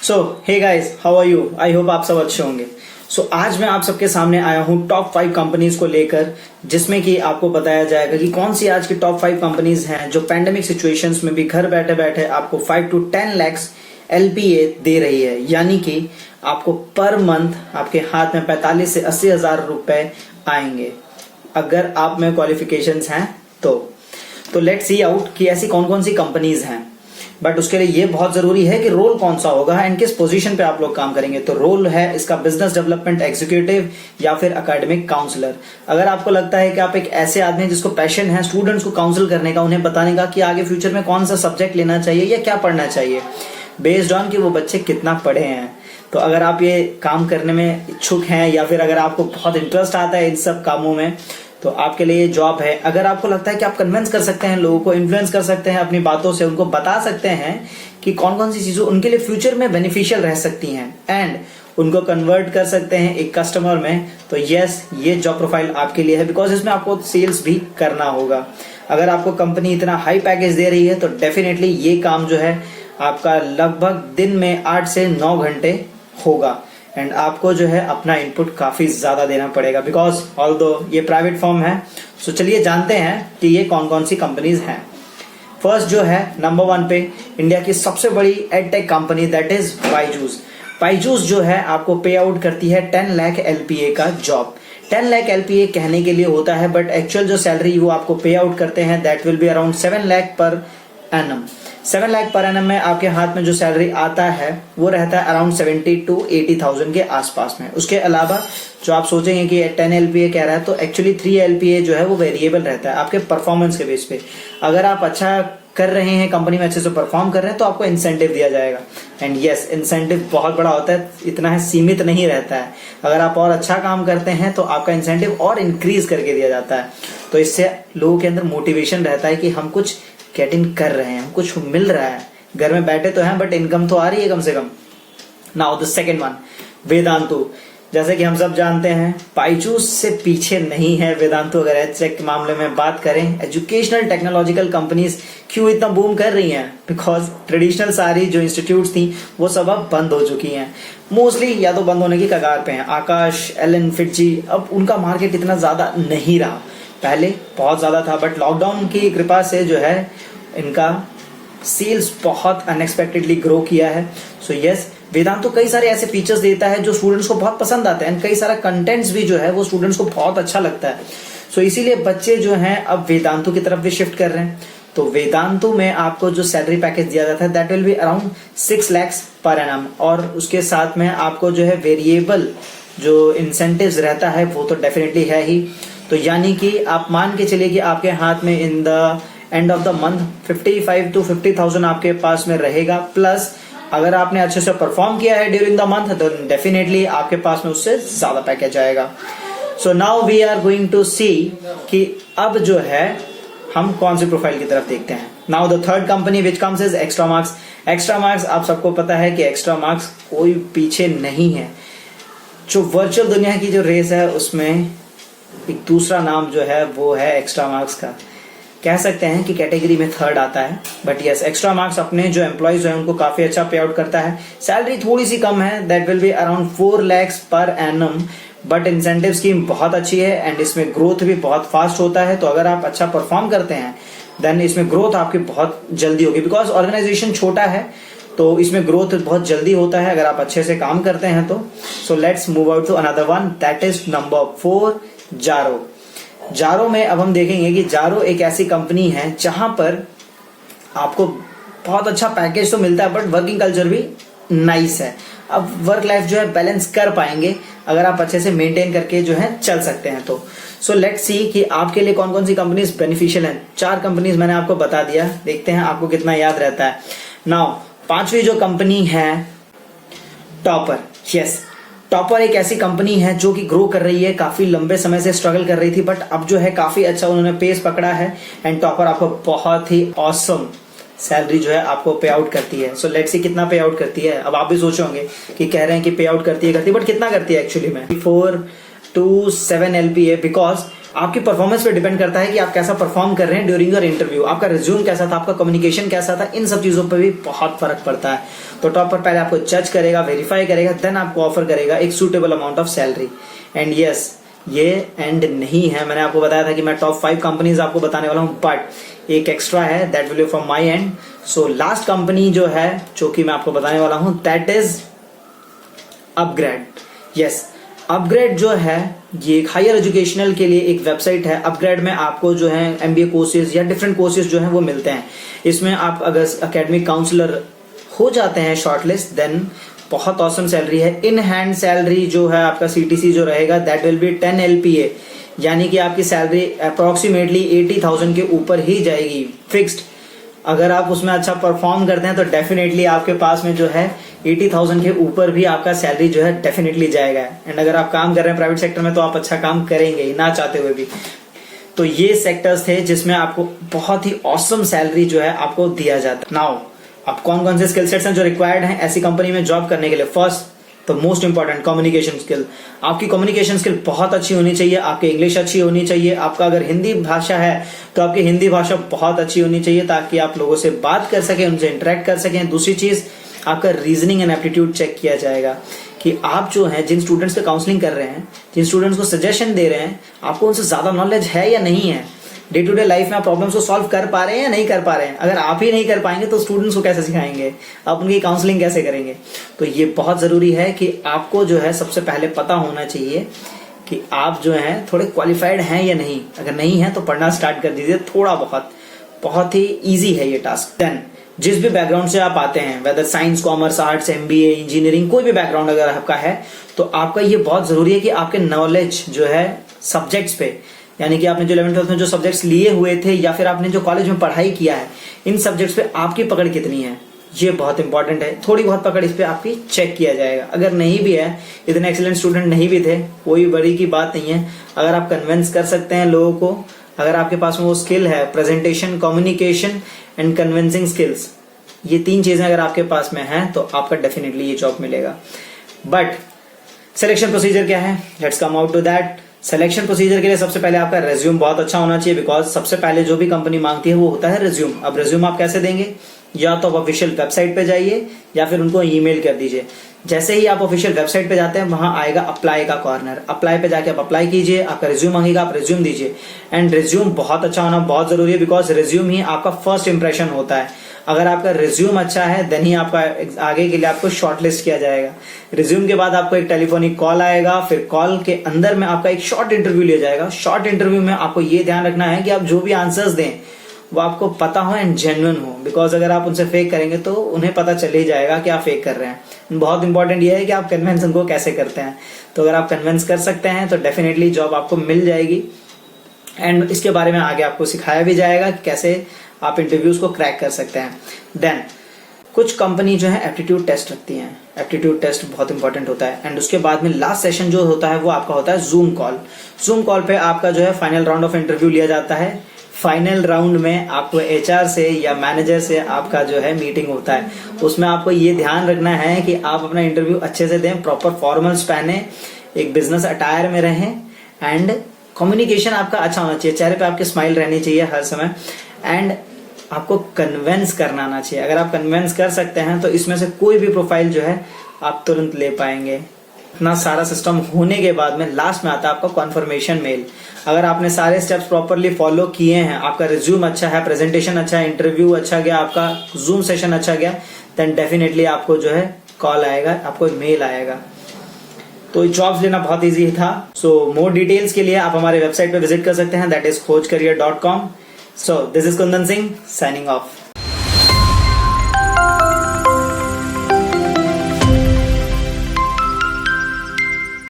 So hey guys, how are you? I hope आप सब अच्छे होंगे। आज मैं आप सबके सामने आया हूँ टॉप 5 कंपनीज को लेकर, जिसमें कि आपको बताया जाएगा कि कौन सी आज की टॉप 5 कंपनीज हैं जो पैंडेमिक सिचुएशंस में भी घर बैठे बैठे आपको 5 to 10 lakhs LPA दे रही है। यानी कि आपको पर मंथ आपके हाथ में 45 से 80 हजार रुपए आएंगे अगर आप में क्वालिफिकेशंस हैं तो लेट्स सी आउट कि ऐसी कौन कौन सी कंपनीज हैं। बट उसके लिए ये बहुत जरूरी है कि रोल कौन सा होगा एंड किस पोजीशन पे आप लोग काम करेंगे। तो रोल है इसका बिजनेस डेवलपमेंट एग्जीक्यूटिव या फिर एकेडमिक काउंसलर। अगर आपको लगता है कि आप एक ऐसे आदमी हैं जिसको पैशन है स्टूडेंट्स को काउंसिल करने का, उन्हें बताने का कि आगे फ्यूचर में कौन सा सब्जेक्ट लेना चाहिए या क्या पढ़ना चाहिए बेस्ड ऑन कि वो बच्चे कितना पढ़े हैं, तो अगर आप ये काम करने में इच्छुक हैं या फिर अगर आपको बहुत इंटरेस्ट आता है इन सब कामों में, तो आपके लिए ये जॉब है। अगर आपको लगता है कि आप कन्विंस कर सकते हैं, लोगों को इन्फ्लुएंस कर सकते हैं अपनी बातों से, उनको बता सकते हैं कि कौन कौन सी चीजें उनके लिए फ्यूचर में बेनिफिशियल रह सकती हैं एंड उनको कन्वर्ट कर सकते हैं एक कस्टमर में, तो यस, ये जॉब प्रोफाइल आपके लिए है। बिकॉज इसमें आपको सेल्स भी करना होगा। अगर आपको कंपनी इतना हाई पैकेज दे रही है तो डेफिनेटली ये काम जो है आपका लगभग दिन में 8 से 9 घंटे होगा एंड आपको जो है अपना इनपुट काफी ज्यादा देना पड़ेगा बिकॉज ऑल्दो ये प्राइवेट फर्म है। सो चलिए जानते हैं कि ये कौन कौन सी कंपनीज हैं। फर्स्ट जो है नंबर 1 पे इंडिया की सबसे बड़ी edtech company, that is Byju's. Byju's जो है आपको पे आउट करती है 10 लाख LPA का जॉब। 10 लाख LPA कहने के लिए होता है बट एक्चुअल जो सैलरी वो आपको पे आउट करते हैं that will be around 7 lakh per annum. 7 lakh per annum में आपके हाथ में जो सैलरी आता है वो रहता है अराउंड 70 to 80,000 के आसपास में। उसके अलावा जो आप सोचेंगे कि 10 LPA कह रहा है, तो एक्चुअली 3 LPA जो है वो वेरिएबल रहता है आपके परफॉर्मेंस के बेस पे। अगर आप अच्छा कर रहे हैं, कंपनी में अच्छे से परफॉर्म कर रहे हैं, तो आपको इंसेंटिव दिया जाएगा एंड यस, इंसेंटिव बहुत बड़ा होता है, इतना है सीमित नहीं रहता है। अगर आप और अच्छा काम करते हैं तो आपका इंसेंटिव और इंक्रीज करके दिया जाता है। तो इससे लोगों के अंदर मोटिवेशन रहता है कि हम कुछ गेटिंग कर रहे हैं, कुछ मिल रहा है। घर में बैठे तो हैं बट इनकम तो आ रही है कम से कम। Now the second one, Vedantu. जैसे कि हम सब जानते हैं बायजूस से पीछे नहीं है वेदांतु। अगर एडटेक के मामले में बात करें, एजुकेशनल टेक्नोलॉजिकल कंपनीज क्यों इतना बूम कर रही हैं? बिकॉज ट्रेडिशनल सारी जो इंस्टीट्यूट्स थी वो सब अब बंद हो चुकी हैं, मोस्टली या तो बंद होने की कगार पे हैं। आकाश, एलन, फिटजी, अब उनका मार्केट इतना ज्यादा नहीं रहा। पहले बहुत ज्यादा था बट लॉकडाउन की कृपा से जो है इनका सेल्स बहुत अनएक्सपेक्टेडली ग्रो किया है। सो यस, वेदांतु कई सारे ऐसे फीचर्स देता है जो स्टूडेंट्स को बहुत पसंद आते हैं एंड कई सारा कंटेंट्स भी जो है वो स्टूडेंट्स को बहुत अच्छा लगता है। सो इसीलिए बच्चे जो हैं अब वेदांतु की तरफ भी शिफ्ट कर रहे हैं। तो वेदांतु में आपको जो सैलरी पैकेज दिया जाता है that will be around 6 lakhs per annum, और उसके साथ में आपको जो है वेरिएबल जो इंसेंटिव्स रहता है वो तो डेफिनेटली है ही। तो यानी कि आप मान के चलिए कि आपके हाथ में in the end of the month 55 to 50,000 आपके पास में रहेगा, प्लस अगर आपने अच्छे से परफॉर्म किया है ड्यूरिंग द मंथ तो डेफिनेटली आपके पास में उससे ज्यादा पैकेज आएगा। So now we are going to see कि अब जो है हम कौन सी प्रोफाइल की तरफ देखते हैं। Now the third company which comes is extra marks. Extra marks आप सबको पता है कि एक्स्ट्रा मार्क्स कोई पीछे नहीं है। जो वर्चुअल दुनिया की जो रेस है उसमें एक दूसरा नाम जो है वो है एक्स्ट्रा मार्क्स का। कह सकते हैं कि कैटेगरी में थर्ड आता है बट यस, एक्स्ट्रा मार्क्स अपने जो एम्प्लॉयज हैं उनको काफी अच्छा पे आउट करता है। सैलरी थोड़ी सी कम है, that will be around 4 lakhs per annum, but incentive scheme बहुत अच्छी है एंड इसमें ग्रोथ भी बहुत फास्ट होता है। तो अगर आप अच्छा परफॉर्म करते हैं देन इसमें ग्रोथ आपकी बहुत जल्दी होगी। बिकॉज ऑर्गेनाइजेशन छोटा है तो इसमें ग्रोथ बहुत जल्दी होता है अगर आप अच्छे से काम करते हैं तो। So let's move out to another one, that is number 4, जारो। जारो में अब हम देखेंगे कि जारो एक ऐसी कंपनी है जहां पर आपको बहुत अच्छा पैकेज तो मिलता है बट वर्किंग कल्चर भी नाइस है। अब वर्क लाइफ जो है बैलेंस कर पाएंगे अगर आप अच्छे से मेंटेन करके जो है चल सकते हैं तो। सो लेट्स सी कि आपके लिए कौन कौन सी कंपनीज बेनिफिशियल हैं। 4 कंपनीज मैंने आपको बता दिया, देखते हैं आपको कितना याद रहता है। नाउ 5वीं जो कंपनी है टॉपर। यस, टॉपर एक ऐसी कंपनी है जो कि ग्रो कर रही है, काफी लंबे समय से स्ट्रगल कर रही थी बट अब जो है काफी अच्छा उन्होंने पेस पकड़ा है एंड टॉपर आपको बहुत ही ऑसम सैलरी जो है आपको पे आउट करती है। सो लेट्स सी कितना पे आउट करती है। अब आप भी सोचोगे कि कह रहे हैं कि पे आउट करती है बट कितना करती है एक्चुअली में। 4 to 7 LPA बिकॉज आपकी परफॉर्मेंस पे डिपेंड करता है कि आप कैसा परफॉर्म कर रहे हैं ड्यूरिंग योर इंटरव्यू, आपका रिज्यूम कैसा था, आपका कम्युनिकेशन कैसा था, इन सब चीज़ों पर भी बहुत फर्क पड़ता है। तो टॉपर पहले आपको जज करेगा, वेरीफाई करेगा, देन आपको ऑफर करेगा एक suitable amount of salary. And yes, ये एंड नहीं है, मैंने आपको बताया था कि मैं टॉप 5 कंपनीज आपको बताने वाला हूँ, बट एक एक्स्ट्रा है, that will be from my and. So last company जो है जो कि मैं आपको बताने वाला हूँ that is upgrade. Yes, upgrade जो है ये एक हायर एजुकेशनल के लिए एक वेबसाइट है। अपग्रेड में आपको जो है MBA कोर्सेज या डिफरेंट कोर्सेज जो है वो मिलते हैं। इसमें आप अगर एकेडमिक काउंसलर हो जाते हैं शॉर्टलिस्ट, देन बहुत ऑसम सैलरी है। इन हैंड सैलरी जो है आपका CTC जो रहेगा दैट विल बी 10 LPA, यानी कि आपकी सैलरी अप्रोक्सीमेटली 80,000 के ऊपर ही जाएगी फिक्स्ड। अगर आप उसमें अच्छा परफॉर्म करते हैं तो डेफिनेटली आपके पास में जो है 80,000 के ऊपर भी आपका सैलरी जो है डेफिनेटली जाएगा। एंड अगर आप काम कर रहे हैं प्राइवेट सेक्टर में तो आप अच्छा काम करेंगे ही, ना चाहते हुए भी। तो ये सेक्टर्स थे जिसमें आपको बहुत ही ऑसम सैलरी जो है आपको दिया जाता है। नाउ अब कौन कौन से स्किल सेट्स हैं जो रिक्वायर्ड हैं ऐसी कंपनी में जॉब करने के लिए? फर्स्ट तो मोस्ट इंपॉर्टेंट कम्युनिकेशन स्किल। आपकी कम्युनिकेशन स्किल बहुत अच्छी होनी चाहिए, आपकी इंग्लिश अच्छी होनी चाहिए, आपका अगर हिंदी भाषा है तो आपकी हिंदी भाषा बहुत अच्छी होनी चाहिए ताकि आप लोगों से बात कर सकें, उनसे इंटरेक्ट कर सकें। दूसरी चीज, आपका रीजनिंग एंड एप्टीट्यूड चेक किया जाएगा कि आप जो है जिन स्टूडेंट्स का काउंसलिंग कर रहे हैं, जिन स्टूडेंट्स को सजेशन दे रहे हैं, आपको उनसे ज्यादा नॉलेज है या नहीं है। डे टू डे लाइफ में आप प्रॉब्लम्स को सॉल्व कर पा रहे हैं या नहीं कर पा रहे हैं। अगर आप ही नहीं कर पाएंगे तो स्टूडेंट्स को कैसे सिखाएंगे, आप उनकी काउंसलिंग कैसे करेंगे? तो ये बहुत जरूरी है कि आपको जो है सबसे पहले पता होना चाहिए कि आप जो है थोड़े क्वालिफाइड हैं या नहीं। अगर नहीं है तो पढ़ना स्टार्ट कर दीजिए थोड़ा बहुत, बहुत ही ईजी है ये टास्क। देन जिस भी बैकग्राउंड से आप आते हैं, whether science, commerce, arts, MBA, engineering, कोई भी बैकग्राउंड अगर आपका है तो आपका ये बहुत जरूरी है कि आपके नॉलेज जो है सब्जेक्ट्स पे, यानी कि आपने जो 11th-12th में जो सब्जेक्ट्स लिए हुए थे या फिर आपने जो कॉलेज में पढ़ाई किया है, इन सब्जेक्ट्स पे आपकी पकड़ कितनी है, ये बहुत इंपॉर्टेंट है। थोड़ी बहुत पकड़ इस पे आपकी चेक किया जाएगा। अगर नहीं भी है, इतने एक्सीलेंट स्टूडेंट नहीं भी थे, कोई बड़ी की बात नहीं है। अगर आप कन्विंस कर सकते हैं लोगों को, अगर आपके पास में वो स्किल है, presentation, communication and convincing skills, ये 3 चीजें अगर आपके पास में है तो आपका डेफिनेटली ये जॉब मिलेगा। बट सिलेक्शन प्रोसीजर क्या है? Let's come out to that. Selection procedure के लिए सबसे पहले आपका रिज्यूम बहुत अच्छा होना चाहिए, बिकॉज सबसे पहले जो भी कंपनी मांगती है वो होता है रिज्यूम। अब रिज्यूम आप कैसे देंगे? या तो आप ऑफिशियल वेबसाइट पे जाइए या फिर उनको ईमेल कर दीजिए। जैसे ही आप ऑफिशियल वेबसाइट पे जाते हैं वहां आएगा अप्लाई का कॉर्नर, अप्लाई पे जाके आप अप्लाई कीजिए, आपका रिज्यूम मांगेगा, आप रिज्यूम दीजिए। एंड रिज्यूम बहुत अच्छा होना बहुत जरूरी है, बिकॉज रिज्यूम ही आपका फर्स्ट इंप्रेशन होता है। अगर आपका रिज्यूम अच्छा है देन ही आपका आगे के लिए आपको शॉर्टलिस्ट किया जाएगा। रिज्यूम के बाद आपको एक टेलीफोनिक कॉल आएगा, फिर कॉल के अंदर में आपका एक शॉर्ट इंटरव्यू लिया जाएगा। शॉर्ट इंटरव्यू में आपको ये ध्यान रखना है कि आप जो भी आंसर्स दें वो आपको पता हो एंड जेन्युइन हो, बिकॉज अगर आप उनसे फेक करेंगे तो उन्हें पता चल ही जाएगा कि आप फेक कर रहे हैं। बहुत इंपॉर्टेंट ये है कि आप कन्विंस उनको कैसे करते हैं। तो अगर आप कन्विंस कर सकते हैं तो डेफिनेटली जॉब आपको मिल जाएगी। एंड इसके बारे में आगे आपको सिखाया भी जाएगा कि कैसे आप इंटरव्यूज को क्रैक कर सकते हैं। देन कुछ कंपनी जो है एप्टीट्यूड टेस्ट रखती हैं। एप्टीट्यूड टेस्ट बहुत इंपॉर्टेंट होता है। एंड उसके बाद में लास्ट सेशन जो होता है वो आपका होता है जूम कॉल। जूम कॉल पे आपका जो है फाइनल राउंड ऑफ इंटरव्यू लिया जाता है। फाइनल राउंड में आपको HR से या मैनेजर से आपका जो है मीटिंग होता है। उसमें आपको ये ध्यान रखना है कि आप अपना इंटरव्यू अच्छे से दें, प्रॉपर फॉर्मल्स पहने, एक बिजनेस अटायर में रहें एंड कम्युनिकेशन आपका अच्छा होना चाहिए, चेहरे पे आपके स्माइल रहनी चाहिए हर समय। एंड आपको कन्विंस करना आना चाहिए। अगर आप कन्विंस कर सकते हैं तो इसमें से कोई भी प्रोफाइल जो है आप तुरंत ले पाएंगे। इतना सारा सिस्टम होने के बाद में लास्ट में आता है आपका कॉन्फर्मेशन मेल। अगर आपने सारे स्टेप्स प्रॉपरली फॉलो किए हैं, आपका रिज्यूम अच्छा है, प्रेजेंटेशन अच्छा है, इंटरव्यू अच्छा गया, आपका जूम सेशन अच्छा गया, देन डेफिनेटली आपको जो है कॉल आएगा, आपको मेल आएगा। तो जॉब्स लेना बहुत ईजी था। सो मोर डिटेल्स के लिए आप हमारे वेबसाइट पे विजिट कर सकते हैं, that is khojcareer.com। So this is Kundan Singh signing off.